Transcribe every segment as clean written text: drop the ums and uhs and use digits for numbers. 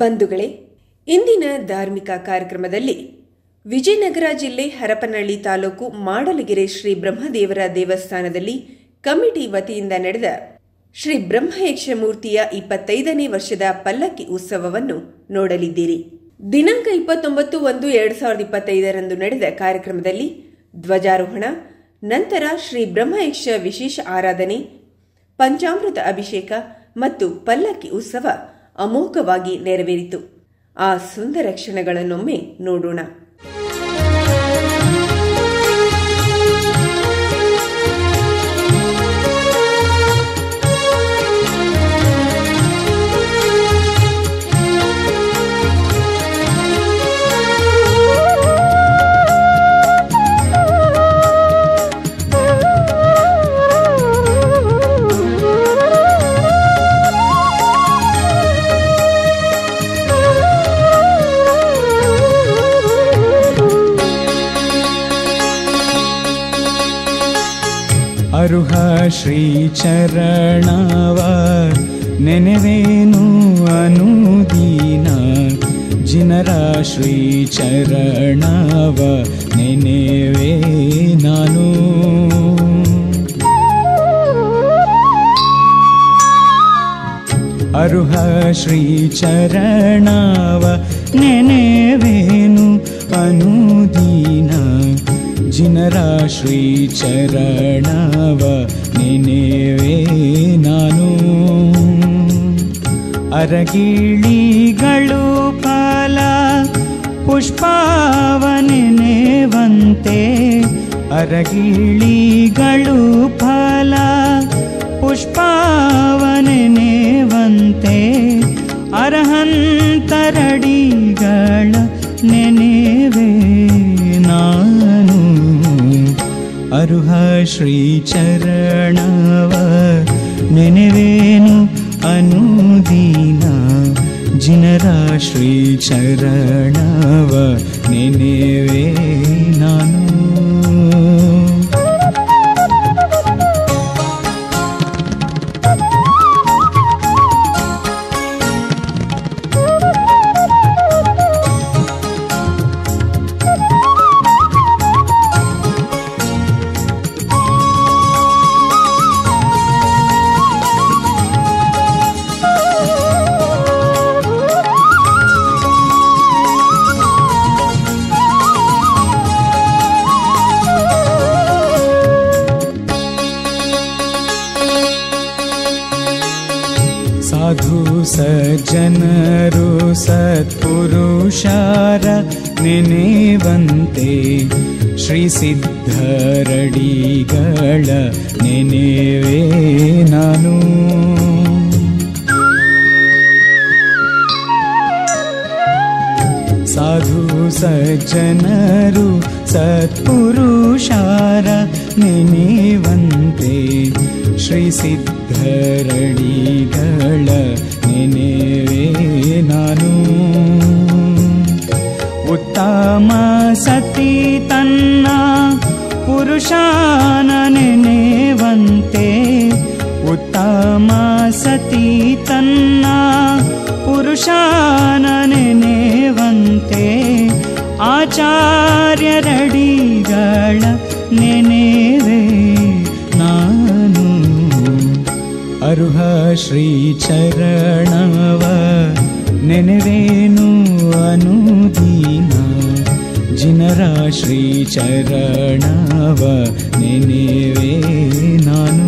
ಬಂಧುಗಳೇ, ಇಂದಿನ ಧಾರ್ಮಿಕ ಕಾರ್ಯಕ್ರಮದಲ್ಲಿ ವಿಜಯನಗರ ಜಿಲ್ಲೆ ಹರಪನಹಳ್ಳಿ ತಾಲೂಕು ಮಾಡಲಗೆರೆ ಶ್ರೀ ಬ್ರಹ್ಮದೇವರ ದೇವಸ್ಥಾನದಲ್ಲಿ ಕಮಿಟಿ ವತಿಯಿಂದ ನಡೆದ ಶ್ರೀ ಬ್ರಹ್ಮಯಕ್ಷ ಮೂರ್ತಿಯ 25ನೇ ವರ್ಷದ ಪಲ್ಲಕ್ಕಿ ಉತ್ಸವವನ್ನು ನೋಡಲಿದ್ದೀರಿ. ದಿನಾಂಕ 29/1/2025 ನಡೆದ ಕಾರ್ಯಕ್ರಮದಲ್ಲಿ ಧ್ವಜಾರೋಹಣ, ನಂತರ ಶ್ರೀ ಬ್ರಹ್ಮಯಕ್ಷ ವಿಶೇಷ ಆರಾಧನೆ, ಪಂಚಾಮೃತ ಅಭಿಷೇಕ ಮತ್ತು ಪಲ್ಲಕ್ಕಿ ಉತ್ಸವ ಅಮೋಘವಾಗಿ ನೆರವೇರಿತು. ಆ ಸುಂದರ ಕ್ಷಣಗಳನ್ನೊಮ್ಮೆ ನೋಡೋಣ. ಅರುಹ ಶ್ರೀ ಚರಣವ ನೆನೆವೇನು ಅನುದೀನ, ಜಿನರ ಶ್ರೀ ಚರಣವ ನೆನೆವೇ ನಾನು. ಅರುಹ ಶ್ರೀ ಚರಣವ ನೆನೆವೇನು ಅನುದೀನ, ಜಿನರ ಶ್ರೀ ಚರಣವ ನೆನೆವೇ ನಾನು. ಅರಗಿಳಿಗಳು ಫಲ ಪುಷ್ಪವ ನೆನೆವಂತೆ, ಅರಗಿಳಿಗಳು ಫಲ ಪುಷ್ಪವ ನೆನೆವಂತೆ, ಅರಹಂತರಡಿಗಳ ನೆನೆವೇ ನಾನು. ಅರುಹ ಶ್ರೀ ಚರಣವ ನೆನೆವೇನು ಅನುದೀನ, ಜಿನರ ಶ್ರೀ ಚರಣವ ನೆನೆವೇ ನಾನು. ಸಾಧು ಸಜ್ಜನರು ಸತ್ಪುರುಷರ ನೆನೆವಂತೆ, ಶ್ರೀ ಸಿದ್ಧರಡಿಗಳ ನೆನೆವೇ ನಾನು. ಸಾಧು ಸಜ್ಜನರು ಸತ್ಪುರುಷರ ನೆನೆವಂತೆ, ಶ್ರೀ ಸಿದ್ಧರಡಿಗಳ ನೆನೆವೇ ನಾನು. ಉತ್ತಮ ಸತಿ ತನ್ನ ಪುರುಷನ ನೆನೆವಂತೆ, ಉತ್ತಮ ಸತಿ ತನ್ನ ಪುರುಷನ ನೆನೆವಂತೆ, ಆಚಾರ್ಯರಡಿಗಳ ನೆನೆವೇ ನಾನು. ಅರುಹ ಶ್ರೀ ಚರಣವ ನೆನೆವೇನು ಅನುದೀನ, ಜಿನರ ಶ್ರೀ ಚರಣವ ನೆನೆವೇ ನಾನು.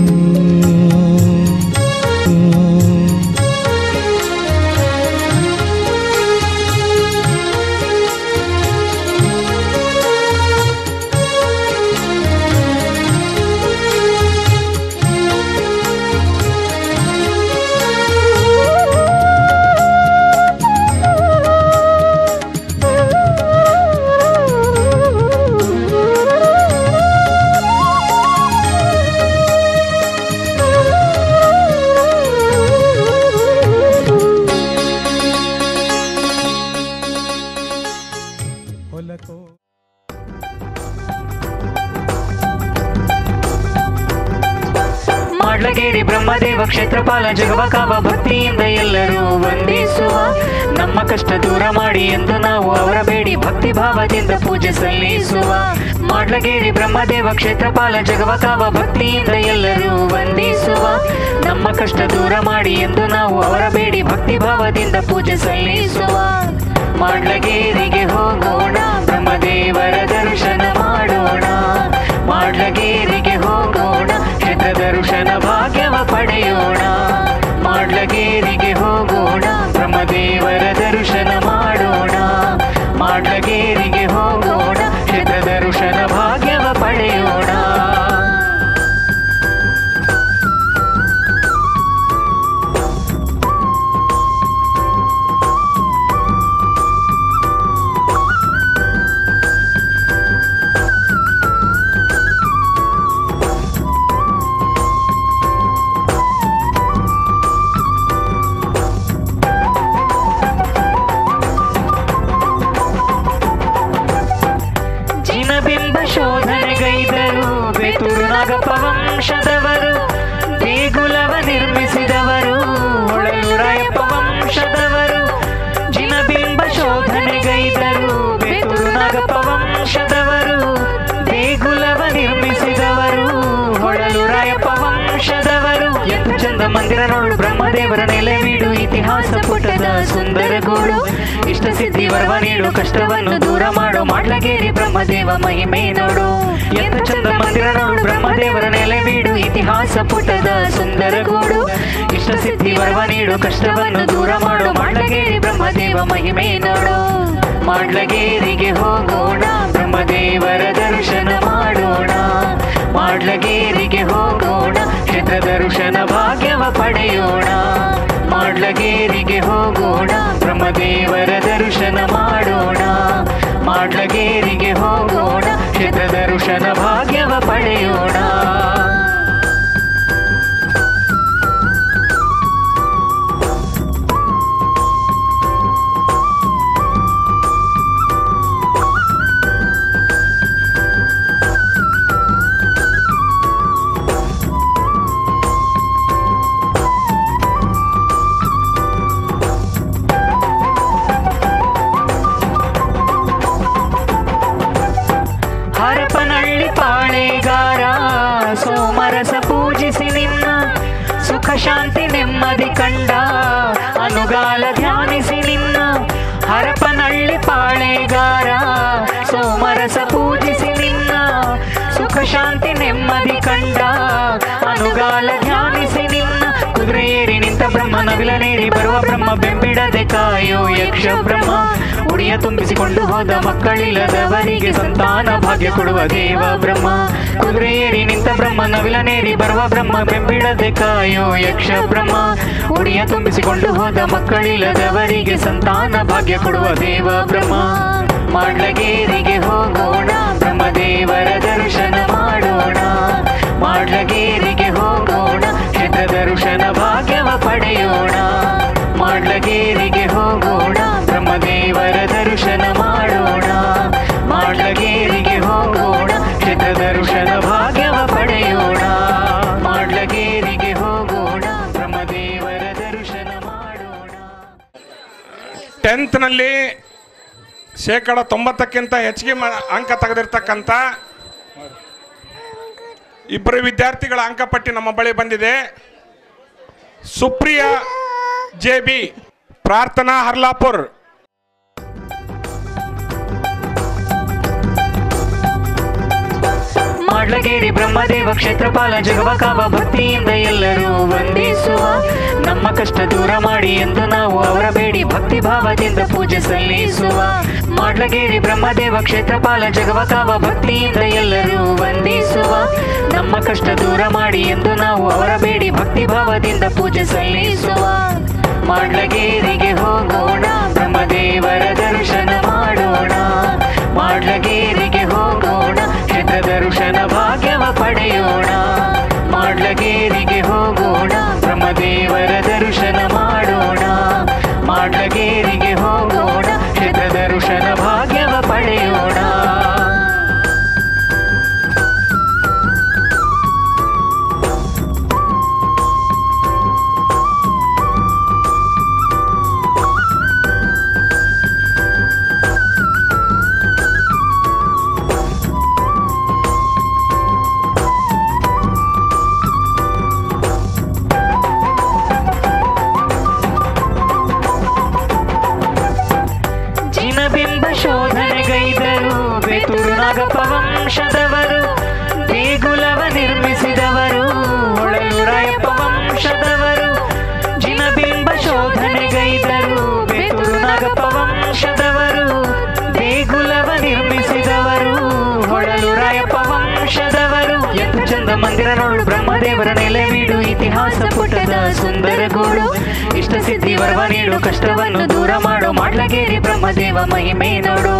ಮಾಡ್ಲಗೇರಿ ಬ್ರಹ್ಮದೇವ ಕ್ಷೇತ್ರಪಾಲ ಜಗವ ಕಾವ ಭಕ್ತಿಯಿಂದ ಎಲ್ಲರೂ ವಂದಿಸುವ. ನಮ್ಮ ಕಷ್ಟ ದೂರ ಮಾಡಿ ಎಂದು ನಾವು ಅವರ ಬೇಡಿ ಭಕ್ತಿ ಭಾವದಿಂದ ಪೂಜೆ ಸಲ್ಲಿಸುವ. ಮಾಡ್ಲಗೇರಿ ಬ್ರಹ್ಮದೇವ ಕ್ಷೇತ್ರಪಾಲ ಜಗವ ಕಾವ ಭಕ್ತಿಯಿಂದ ಎಲ್ಲರೂ ವಂದಿಸುವ. ನಮ್ಮ ಕಷ್ಟ ದೂರ ಮಾಡಿ ಎಂದು ನಾವು ಅವರ ಬೇಡಿ ಭಕ್ತಿ ಭಾವದಿಂದ ಪೂಜೆ ಸಲ್ಲಿಸುವ. ಮಾಡ್ಲಗೇರಿಗೆ ಹೋಗೋಣ, ಬ್ರಹ್ಮದೇವರ ದರ್ಶನ ಮಾಡೋಣ. ಮಾಡ್ಲಗೇರಿಗೆ ಹೋಗೋಣ, ಕ್ಷೇತ್ರ ದರ್ಶನ ಭಾಗ್ಯವ ಪಡೆಯೋಣ. ಮಾಡ್ಲಗೇರಿಗೆ ಹೋಗೋಣ, ಬ್ರಹ್ಮದೇವರ ದರ್ಶನ ಮಾಡೋಣ. ಮಾಡ್ಲಗೇರಿಗೆ ಹೋಗೋಣ, ಕ್ಷೇತ್ರ ದರ್ಶನ ಭಾಗ್ಯವ ಪಡೆಯೋಣ. ಶೋಧನೆಗೈದರು ಬೇತೂರು ನಾಗಪ್ಪ ವಂಶದವರು, ದೇಗುಲವ ನಿರ್ಮಿಸಿದವರು ಹೊಳಲು ರಾಯಪ್ಪ ವಂಶದವರು. ಜಿನಬಿಂಬ ಶೋಧನೆಗೈದರು ಬೇತೂರು ನಾಗಪ್ಪ ವಂಶದವರು, ದೇಗುಲವ ನಿರ್ಮಿಸಿದವರು ಹೊಳಲು ರಾಯಪ್ಪ ವಂಶದವರು. ಎಂತ ಚಂದ ಮಂದಿರ ನೋಡು, ಬ್ರಹ್ಮದೇವರ ನೆಲೆ ಬೀಡು, ಇತಿಹಾಸ ಪುಟದ ಸುಂದರ ಗೂಡು. ಇಷ್ಟ ಸಿದ್ಧಿ ವರವ ನೀಡು, ಕಷ್ಟವನ್ನು ದೂರ ಮಾಡು, ಮಾಡ್ಲಗೇರಿ ಬ್ರಹ್ಮದೇವ ಮಹಿಮೆ ನೋಡು. ಎಂತ ಚಂದ ಮಂದಿರ ನೋಡು, ಬ್ರಹ್ಮದೇವರ ನೆಲೆ ಬೀಡು, ಇತಿಹಾಸ ಪುಟದ ಸುಂದರ ಗೂಡು. ಇಷ್ಟ ಸಿದ್ಧಿ ವರವ ನೀಡು, ಕಷ್ಟವನ್ನು ದೂರ ಮಾಡು, ಮಾಡ್ಲಗೇರಿ ಬ್ರಹ್ಮದೇವ ಮಹಿಮೆ ನೋಡು. ಮಾಡ್ಲಗೇರಿಗೆ ಹೋಗೋಣ, ಬ್ರಹ್ಮದೇವರ ದರ್ಶನ ಮಾಡೋಣ. ಮಾಡ್ಲಗೇರಿಗೆ ಹೋಗೋಣ, ಕ್ಷೇತ್ರ ದರ್ಶನ ಭಾಗ್ಯವ ಪಡೆಯೋಣ. ಮಾಡ್ಲಗೇರಿಗೆ ಹೋಗೋಣ, ಬ್ರಹ್ಮದೇವರ ದರ್ಶನ ಮಾಡೋಣ. ಮಾಡ್ಲಗೇರಿಗೆ ಹೋಗೋಣ, ಕ್ಷೇತ್ರ ದರ್ಶನ ಭಾಗ್ಯವ ಪಡೆಯೋಣ. ಹರಪನಹಳ್ಳಿ ಪಾಳೆಗಾರ ಸೋಮರಸ ಪೂಜಿಸಿ ನಿನ್ನ, ಸುಖ ಶಾಂತಿ ನೆಮ್ಮದಿ ಕಂಡ ಅನುಗಾಲ ಧ್ಯಾನಿಸಿ ನಿನ್ನ. ಹರಪನಹಳ್ಳಿ ಪಾಳೆಗಾರ ಸೋಮರಸ ಪೂಜಿಸಿ ನಿನ್ನ, ಸುಖ ಶಾಂತಿ ನೆಮ್ಮದಿ ಕಂಡ ಅನುಗಾಲ ಧ್ಯಾನಿಸಿ ನಿನ್ನ. ಕುದುರೆ ಏರಿ ನಿಂತ ಬ್ರಹ್ಮ, ನವಿಲನೇರಿ ಬರುವ ಬ್ರಹ್ಮ, ಬೆಂಬಿಡದೆ ಕಾಯೋ ಯಕ್ಷ ಬ್ರಹ್ಮ. ಉಡಿಯ ತುಂಬಿಸಿಕೊಂಡು ಹೋದ ಮಕ್ಕಳಿಲ್ಲದವರಿಗೆ ಸಂತಾನ ಭಾಗ್ಯ ಕೊಡುವ ದೇವ ಬ್ರಹ್ಮ. ಕುದುರೆ ಏರಿ ನಿಂತ ಬ್ರಹ್ಮ, ನವಿಲನೇರಿ ಬರುವ ಬ್ರಹ್ಮ, ಬೆಂಬಿಡದೆ ಕಾಯೋ ಯಕ್ಷ ಬ್ರಹ್ಮ. ಉಡಿಯ ತುಂಬಿಸಿಕೊಂಡು ಹೋದ ಮಕ್ಕಳಿಲ್ಲದವರಿಗೆ ಸಂತಾನ ಭಾಗ್ಯ ಕೊಡುವ ದೇವ ಬ್ರಹ್ಮ. ಮಾಡ್ಲಗೇರಿಗೆ ಹೋಗೋಣ, ಬ್ರಹ್ಮದೇವರ ದರ್ಶನ ಮಾಡೋಣ. ಮಾಡ್ಲಗೇರಿಗೆ ಹೋಗೋಣ, ಕ್ಷೇತ್ರ ದರ್ಶನ ಭಾಗ್ಯವ ಪಡೆಯೋಣ. ಮಾಡ್ಲಗೇರಿಗೆ ಹೋಗೋಣ, ಬ್ರಹ್ಮದೇವರ ದರ್ಶನ ಮಾಡೋಣ. ಮಾಡ್ಲಗೇರಿಗೆ ಹೋಗೋಣ, ಕ್ಷೇತ್ರ ದರ್ಶನ ಭಾಗ್ಯವ ಪಡೆಯೋಣ. ಮಾಡ್ಲಗೇರಿಗೆ ಹೋಗೋಣ, ಬ್ರಹ್ಮದೇವರ ದರ್ಶನ ಮಾಡೋಣ. 10th ನಲ್ಲಿ 90%ಕ್ಕಿಂತ ಹೆಚ್ಚಿಗೆ ಅಂಕ ತೆಗೆದಿರ್ತಕ್ಕಂಥ ಇಬ್ಬರು ವಿದ್ಯಾರ್ಥಿಗಳ ಅಂಕಪಟ್ಟಿ ನಮ್ಮ ಬಳಿ ಬಂದಿದೆ. ಸುಪ್ರಿಯಾ JB, ಪ್ರಾರ್ಥನಾ ಹರ್ಲಾಪುರ್. ಮಾಡ್ಲಗೇರಿ ಬ್ರಹ್ಮದೇವ ಕ್ಷೇತ್ರಪಾಲ ಜಗವ ಕಾವ ಭಕ್ತಿಯಿಂದ ಎಲ್ಲರೂ ವಂದಿಸುವ. ನಮ್ಮ ಕಷ್ಟ ದೂರ ಮಾಡಿ ಎಂದು ನಾವು ಅವರ ಬೇಡಿ ಭಕ್ತಿ ಭಾವದಿಂದ ಪೂಜೆ ಸಲ್ಲಿಸುವ. ಮಾಡ್ಲಗೇರಿ ಬ್ರಹ್ಮದೇವ ಕ್ಷೇತ್ರಪಾಲ ಜಗವ ಕಾವ ಭಕ್ತಿಯಿಂದ ಎಲ್ಲರೂ ವಂದಿಸುವ. ನಮ್ಮ ಕಷ್ಟ ದೂರ ಮಾಡಿ ಎಂದು ನಾವು ಅವರ ಬೇಡಿ ಭಕ್ತಿ ಭಾವದಿಂದ ಪೂಜೆ ಸಲ್ಲಿಸುವ. ಮಾಡ್ಲಗೇರಿಗೆ ಹೋಗೋಣ, ಬ್ರಹ್ಮದೇವರ ದರ್ಶನ ಮಾಡೋಣ. ಮಾಡ್ಲಗೇರಿಗೆ ಹೋಗೋಣ, ಕ್ಷೇತ್ರ ದರ್ಶನ ಭಾಗ್ಯವ ಪಡೆಯೋಣ. ಮಾಡ್ಲಗೇರಿಗೆ ಹೋಗೋಣ, ಬ್ರಹ್ಮದೇವರ ದರ್ಶನ ಮಾಡೋಣ. ಮಾಡ್ಲಗೇರಿಗೆ ಹೋಗೋಣ, ಕ್ಷೇತ್ರ ದರ್ಶನ ಭಾಗ್ಯವ ಪಡೆಯೋಣ. ಜಿನಬಿಂಬ ಶೋಧನೆಗೈದರು ಬೇತೂರು ನಾಗಪ್ಪ ವಂಶದವರು ದೇಗುಲವ ನಿರ್ಮಿಸಿದವರು ಹೊಳಲು ರಾಯಪ್ಪ ವಂಶದವರು ಜಿನಬಿಂಬ ಶೋಧನೆಗೈದರು ಬೇತೂರು ನಾಗಪ್ಪ ವಂಶದವರು ದೇಗುಲವ ನಿರ್ಮಿಸಿದವರು ಹೊಳಲು ರಾಯಪ್ಪ ವಂಶದವರು ಎಂತ ಚಂದ ಮಂದಿರ ನೋಡು ಬ್ರಹ್ಮದೇವರ ನೆಲೆವೀಡು ಇತಿಹಾಸ ಪುಟದ ಸುಂದರ ಗೂಡು ಇಷ್ಟ ಸಿದ್ಧಿ ವರವ ನೀಡು ಕಷ್ಟವನ್ನು ದೂರ ಮಾಡು ಮಾಡ್ಲಗೇರಿ ಬ್ರಹ್ಮದೇವ ಮಹಿಮೆ ನೋಡು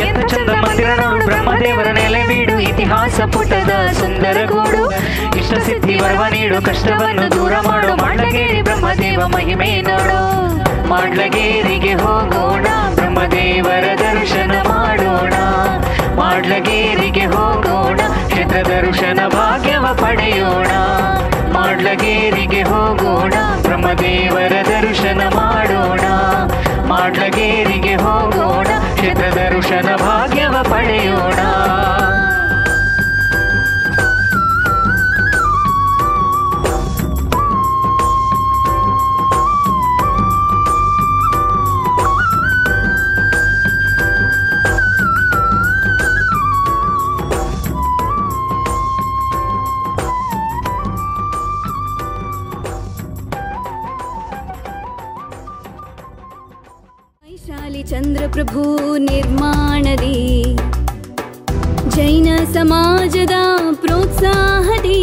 ಎಂತ ಚಂದ ಮಂದಿರ ನೋಡು ಬ್ರಹ್ಮದೇವರ ನೆಲೆವೀಡು ಇತಿಹಾಸ ಪುಟದ ಸುಂದರ ಗೂಡು ಇಷ್ಟ ಸಿದ್ಧಿ ವರವ ನೀಡು ಕಷ್ಟವನ್ನು ದೂರ ಮಾಡು ಮಾಡ್ಲಗೇರಿ ಬ್ರಹ್ಮದೇವ ಮಹಿಮೆ ನೋಡು ಮಾಡ್ಲಗೇರಿಗೆ ಹೋಗೋಣ ಬ್ರಹ್ಮದೇವರ ದರ್ಶನ ಮಾಡೋಣ ಮಾಡ್ಲಗೇರಿಗೆ ಹೋಗೋಣ ಕ್ಷೇತ್ರ ದರ್ಶನ ಭಾಗ್ಯವ ಪಡೆಯೋಣ ಮಾಡ್ಲಗೇರಿಗೆ ಹೋಗೋಣ ಬ್ರಹ್ಮದೇವರ ದರ್ಶನ ಮಾಡೋಣ ಮಾಡ್ಲಗೇರಿಗೆ ಹೋಗೋಣ ಕ್ಷೇತ್ರ ದರ್ಶನ ಭಾಗ್ಯವ ಪಡೆಯೋಣ ವೈಶಾಲಿ ಚಂದ್ರಪ್ರಭು ನಿರ್ಮಾಣದಿ ಜೈನ ಸಮಾಜದ ಪ್ರೋತ್ಸಾಹದಿ